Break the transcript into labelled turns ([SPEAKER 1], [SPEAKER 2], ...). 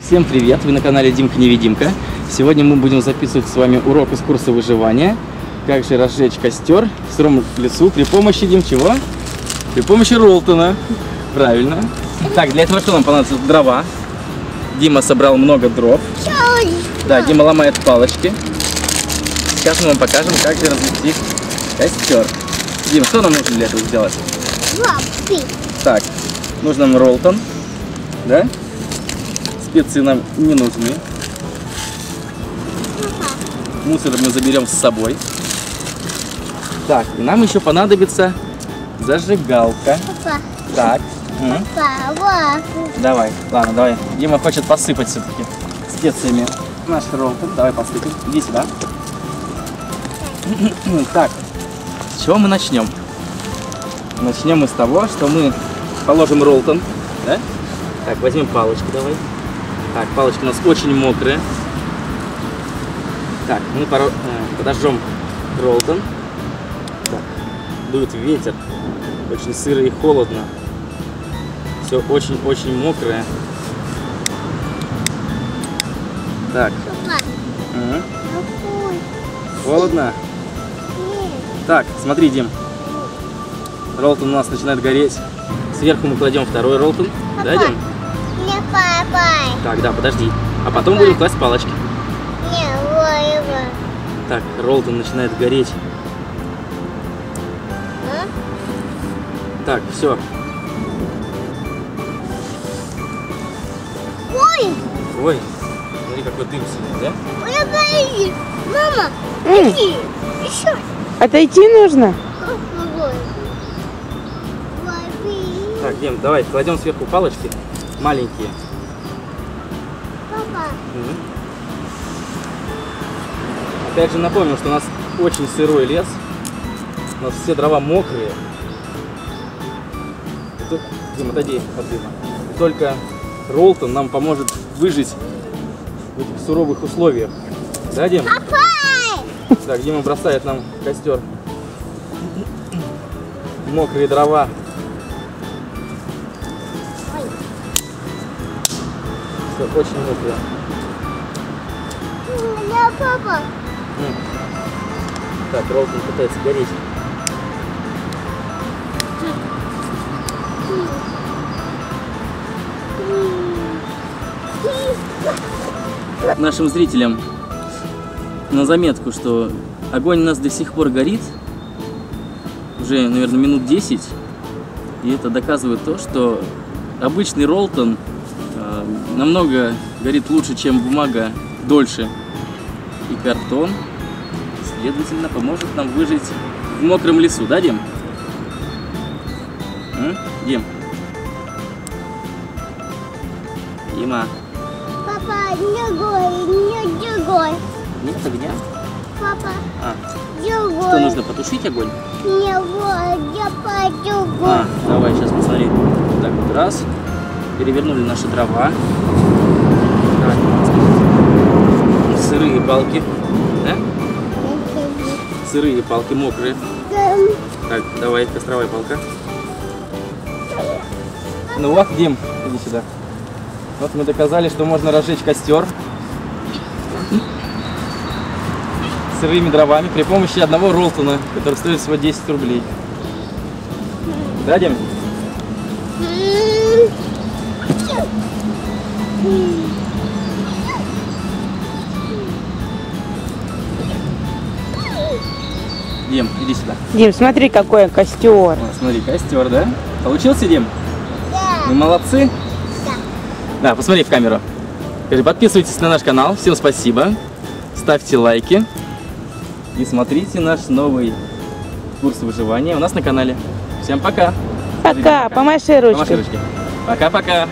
[SPEAKER 1] Всем привет! Вы на канале Димка-невидимка. Сегодня мы будем записывать с вами урок из курса выживания. Как же разжечь костер в сыром лесу при помощи, Дим, чего? При помощи Ролтона. Правильно. Так, для этого что нам понадобится? Дрова. Дима собрал много дров. Да, Дима ломает палочки. Сейчас мы вам покажем, как же развести костер. Дим, что нам нужно для этого сделать?
[SPEAKER 2] Лапки.
[SPEAKER 1] Так, нужен нам Ролтон. Да? Специи нам не нужны. Мусор мы заберем с собой. Так, и нам еще понадобится зажигалка.
[SPEAKER 2] Папа.
[SPEAKER 1] Так.
[SPEAKER 2] Папа.
[SPEAKER 1] Давай, ладно, давай. Дима хочет посыпать все-таки специями наш Ролтон. Давай посыпем. Иди сюда. Так, с чего мы начнем? Начнем мы с того, что мы положим Ролтон. Да? Так, возьмем палочку, давай. Так, палочка у нас очень мокрая. Так, мы подожжем Ролтон. Так, дует ветер. Очень сыро и холодно. Все очень-очень мокрое. Так.
[SPEAKER 2] Папа.
[SPEAKER 1] Холодно?
[SPEAKER 2] Нет.
[SPEAKER 1] Так, смотри, Дим. Ролтон у нас начинает гореть. Сверху мы кладем второй Ролтон. Да, Дим?
[SPEAKER 2] Не папа.
[SPEAKER 1] Так, да, подожди. А потом будем класть палочки.
[SPEAKER 2] Не воева.
[SPEAKER 1] Так, Ролтон начинает гореть. Так, все.
[SPEAKER 2] Ой.
[SPEAKER 1] Ой, смотри, какой дым сидит, да?
[SPEAKER 2] Ой, боюсь. Мама, иди. Еще.
[SPEAKER 3] Отойти нужно?
[SPEAKER 1] Так, Дим, давай кладем сверху палочки маленькие.
[SPEAKER 2] Папа.
[SPEAKER 1] Опять же напомню, что у нас очень сырой лес. У нас все дрова мокрые. Дим, отойди от дыма. И только Ролтон нам поможет выжить в этих суровых условиях. Да, Дим?
[SPEAKER 2] Папа.
[SPEAKER 1] Так, Дима бросает нам в костер мокрые дрова. Все очень мокрое.
[SPEAKER 2] Я папа.
[SPEAKER 1] Так, Ролтон пытается гореть. Нашим зрителям на заметку, что огонь у нас до сих пор горит. Уже, наверное, минут 10. И это доказывает то, что обычный Ролтон намного горит лучше, чем бумага, дольше. И картон, следовательно, поможет нам выжить в мокром лесу. Да, Дим? Дим? Дима?
[SPEAKER 2] Папа, не другой.
[SPEAKER 1] Нет огня?
[SPEAKER 2] Папа,
[SPEAKER 1] Что,
[SPEAKER 2] другой.
[SPEAKER 1] нужно потушить огонь?
[SPEAKER 2] Не вот, я пойду.
[SPEAKER 1] Давай, сейчас посмотри. Так вот, раз. Перевернули наши дрова. Давай, сырые палки. Да? Сырые палки, мокрые. Так, давай, костровая палка. Ну вот, Дим, иди сюда. Вот мы доказали, что можно разжечь костер сырыми дровами при помощи одного Ролтона, который стоит всего 10 рублей. Да, Дим? Дим, иди сюда.
[SPEAKER 3] Дим, смотри, какой костер.
[SPEAKER 1] О, смотри, костер, да? Получился, Дим?
[SPEAKER 2] Да.
[SPEAKER 1] Мы молодцы?
[SPEAKER 2] Да.
[SPEAKER 1] Да, посмотри в камеру. Скажи, подписывайтесь на наш канал. Всем спасибо. Ставьте лайки. И смотрите наш новый курс выживания у нас на канале. Всем пока.
[SPEAKER 3] Пока, помаши ручкой.
[SPEAKER 1] Помаши ручкой. Пока-пока.